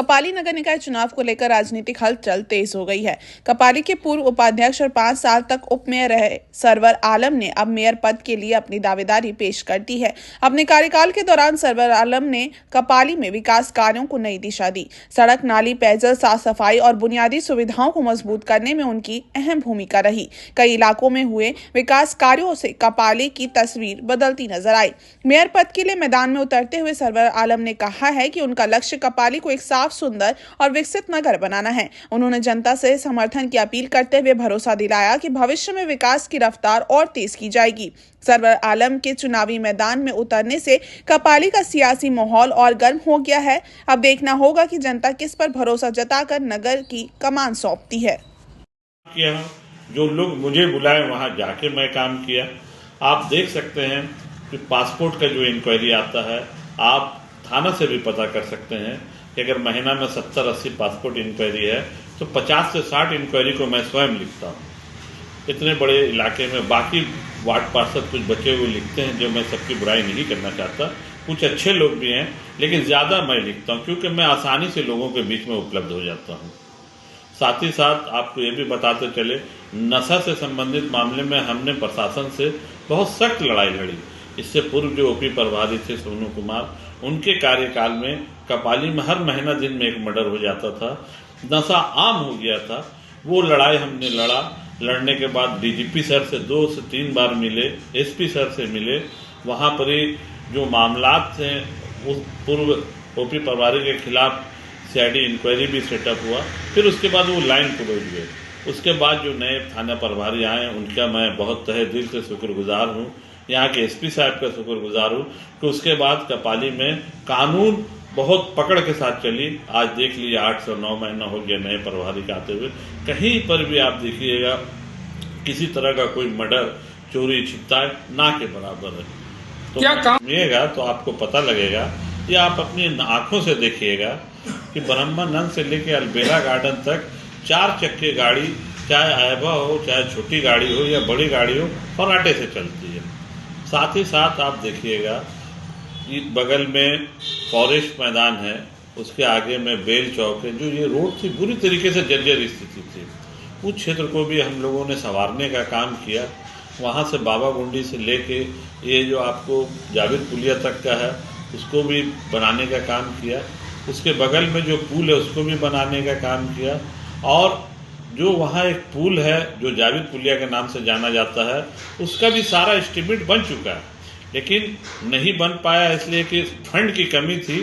कपाली नगर निकाय चुनाव को लेकर राजनीतिक हलचल तेज हो गई है। कपाली के पूर्व उपाध्यक्ष और 5 साल तक उप मेयर रहे सरवर आलम ने अब मेयर पद के लिए अपनी दावेदारी पेश कर दी है। अपने कार्यकाल के दौरान सरवर आलम ने कपाली में विकास कार्यों को नई दिशा दी। सड़क, नाली, पेयजल, साफ सफाई और बुनियादी सुविधाओं को मजबूत करने में उनकी अहम भूमिका रही। कई इलाकों में हुए विकास कार्यों से कपाली की तस्वीर बदलती नजर आई। मेयर पद के लिए मैदान में उतरते हुए सरवर आलम ने कहा है कि उनका लक्ष्य कपाली को एक साफ, सुंदर और विकसित नगर बनाना है। उन्होंने जनता से समर्थन की अपील करते हुए भरोसा दिलाया कि भविष्य में विकास की रफ्तार और तेज की जाएगी। सरवर आलम के चुनावी मैदान में उतरने से कपाली का सियासी माहौल और गर्म हो गया है। अब देखना होगा कि जनता किस पर भरोसा जताकर नगर की कमान सौंपती है। जो लोग मुझे बुलाए वहां जाके मैं काम किया। आप देख सकते हैं कि पासपोर्ट का जो इंक्वायरी आता है, आप थाना से भी पता कर सकते हैं कि अगर महीना में 70-80 पासपोर्ट इंक्वायरी है तो 50 से 60 इंक्वायरी को मैं स्वयं लिखता हूँ। इतने बड़े इलाके में बाकी वार्ड पार्षद कुछ बचे हुए लिखते हैं, जो मैं सबकी बुराई नहीं करना चाहता, कुछ अच्छे लोग भी हैं, लेकिन ज़्यादा मैं लिखता हूँ क्योंकि मैं आसानी से लोगों के बीच में उपलब्ध हो जाता हूँ। साथ ही साथ आपको ये भी बताते चले, नशा से संबंधित मामले में हमने प्रशासन से बहुत सख्त लड़ाई लड़ी। इससे पूर्व जो ओपी प्रभारी थे सोनू कुमार, उनके कार्यकाल में कपाली में हर महीना दिन में एक मर्डर हो जाता था, नशा आम हो गया था। वो लड़ाई हमने लड़ने के बाद डीजीपी सर से 2 से 3 बार मिले, एसपी सर से मिले। वहाँ पर ही जो मामलात थे उस पूर्व ओपी प्रभारी के खिलाफ सीआईडी इंक्वायरी भी सेटअप हुआ। फिर उसके बाद वो लाइन क्लोज हुए। उसके बाद जो नए थाना प्रभारी आए उनका मैं बहुत तहे दिल से शुक्रगुजार हूँ। यहाँ के एसपी साहब का शुक्रगुजार हूँ कि उसके बाद कपाली में कानून बहुत पकड़ के साथ चली। आज देख लीजिए 8 से 9 महीना हो गया नए प्रभारी के आते हुए। कहीं पर भी आप देखिएगा किसी तरह का कोई मर्डर, चोरी, छिनताई ना के बराबर है। तो क्या काम सुनिएगा तो आपको पता लगेगा, या आप अपनी आंखों से देखिएगा कि ब्रह्मानंद से लेके अलबेला गार्डन तक 4 चक्के गाड़ी, चाहे आयबा हो, चाहे छोटी गाड़ी हो या बड़ी गाड़ी हो, फर्राटे से चलती है। साथ ही साथ आप देखिएगा बगल में फॉरेस्ट मैदान है, उसके आगे में बेल चौक है, जो ये रोड थी बुरी तरीके से जर्जर स्थिति थी। उस क्षेत्र को भी हम लोगों ने संवारने का काम किया। वहाँ से बाबा गुंडी से लेके ये जो आपको जावेद पुलिया तक का है, उसको भी बनाने का काम किया। उसके बगल में जो पुल है उसको भी बनाने का काम किया। और जो वहाँ एक पुल है जो जावेद पुलिया के नाम से जाना जाता है, उसका भी सारा एस्टीमेट बन चुका है, लेकिन नहीं बन पाया इसलिए कि फंड की कमी थी।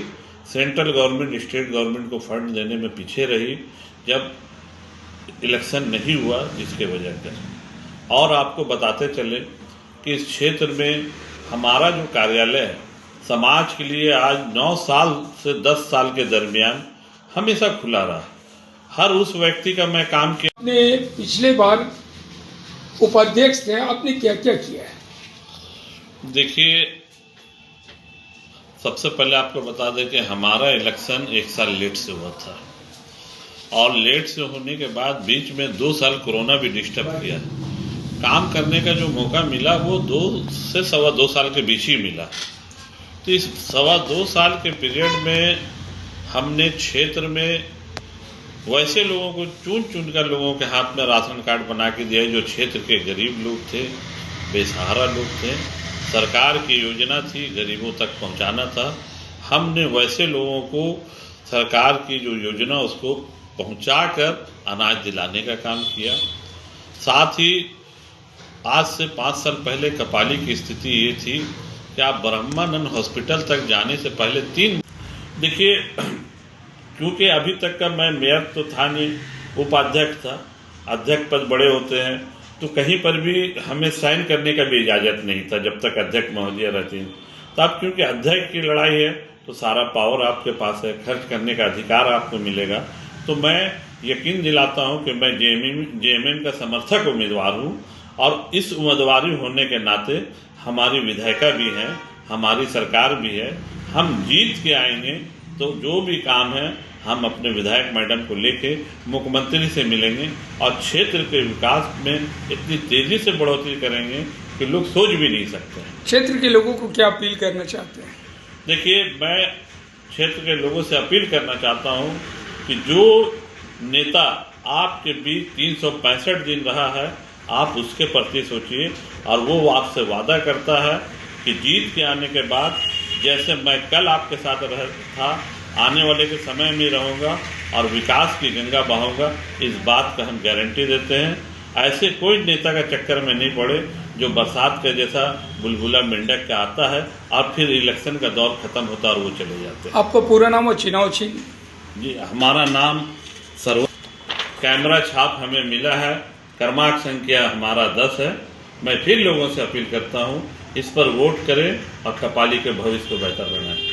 सेंट्रल गवर्नमेंट स्टेट गवर्नमेंट को फंड देने में पीछे रही जब इलेक्शन नहीं हुआ, जिसके वजह से। और आपको बताते चले कि इस क्षेत्र में हमारा जो कार्यालय है समाज के लिए आज 9 साल से 10 साल के दरमियान हमेशा खुला रहा। हर उस व्यक्ति का मैं काम किया। आपने पिछले बार उपाध्यक्ष थे, आपने क्या क्या किया है? देखिए, सबसे पहले आपको बता दें कि हमारा इलेक्शन 1 साल लेट से हुआ था, और लेट से होने के बाद बीच में 2 साल कोरोना भी डिस्टर्ब किया। काम करने का जो मौका मिला वो 2 से 2.25 साल के बीच ही मिला। तो इस 2.25 साल के पीरियड में हमने क्षेत्र में वैसे लोगों को चुन कर लोगों के हाथ में राशन कार्ड बना के दिया जो क्षेत्र के गरीब लोग थे, बेसहारा लोग थे। सरकार की योजना थी गरीबों तक पहुंचाना था। हमने वैसे लोगों को सरकार की जो योजना उसको पहुंचाकर अनाज दिलाने का काम किया। साथ ही आज से 5 साल पहले कपाली की स्थिति ये थी कि आप ब्रह्मानंद हॉस्पिटल तक जाने से पहले 3 देखिए, क्योंकि अभी तक का मैं मेयर तो था नहीं, उपाध्यक्ष था। अध्यक्ष पद बड़े होते हैं, तो कहीं पर भी हमें साइन करने का भी इजाज़त नहीं था जब तक अध्यक्ष महोदय रहती हैं। तो अब क्योंकि अध्यक्ष की लड़ाई है तो सारा पावर आपके पास है, खर्च करने का अधिकार आपको मिलेगा। तो मैं यकीन दिलाता हूं कि मैं जेएमएम का समर्थक उम्मीदवार हूं, और इस उम्मीदवारी होने के नाते हमारी विधायिका भी है, हमारी सरकार भी है। हम जीत के आएंगे तो जो भी काम है हम अपने विधायक मैडम को लेके मुख्यमंत्री से मिलेंगे और क्षेत्र के विकास में इतनी तेजी से बढ़ोतरी करेंगे कि लोग सोच भी नहीं सकते। क्षेत्र के लोगों को क्या अपील करना चाहते हैं? देखिए, मैं क्षेत्र के लोगों से अपील करना चाहता हूं कि जो नेता आपके बीच 365 दिन रहा है, आप उसके प्रति सोचिए। और वो आपसे वादा करता है कि जीत के आने के बाद, जैसे मैं कल आपके साथ रह था, आने वाले के समय में रहूँगा और विकास की गंगा बहाऊंगा। इस बात का हम गारंटी देते हैं। ऐसे कोई नेता का चक्कर में नहीं पड़े जो बरसात के जैसा बुलबुला मेंढक का आता है और फिर इलेक्शन का दौर खत्म होता है और वो चले जाते हैं। आपको पूरा नाम और चुनाव चिन्ह? जी, हमारा नाम सर्व कैमरा छाप हमें मिला है, क्रमांक संख्या हमारा 10 है। मैं फिर लोगों से अपील करता हूं, इस पर वोट करें और कपाली के भविष्य को बेहतर बनाएं।